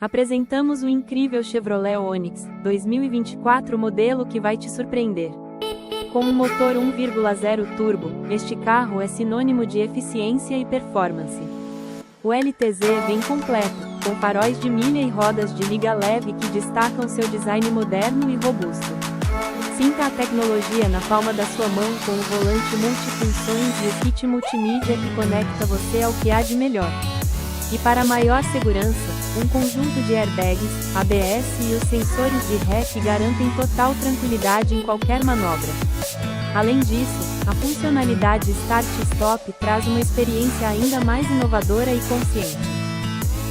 Apresentamos o incrível Chevrolet Onix 2024 modelo que vai te surpreender. Com um motor 1,0 turbo, este carro é sinônimo de eficiência e performance. O LTZ vem completo, com faróis de milha e rodas de liga leve que destacam seu design moderno e robusto. Sinta a tecnologia na palma da sua mão com o volante multifunções e o kit multimídia que conecta você ao que há de melhor. E para maior segurança, um conjunto de airbags, ABS e os sensores de ré que garantem total tranquilidade em qualquer manobra. Além disso, a funcionalidade Start Stop traz uma experiência ainda mais inovadora e consciente.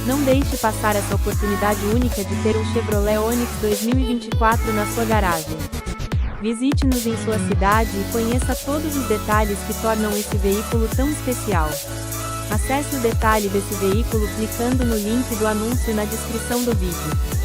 Não deixe passar essa oportunidade única de ter um Chevrolet Onix 2024 na sua garagem. Visite-nos em sua cidade e conheça todos os detalhes que tornam esse veículo tão especial. Acesse o detalhe desse veículo clicando no link do anúncio na descrição do vídeo.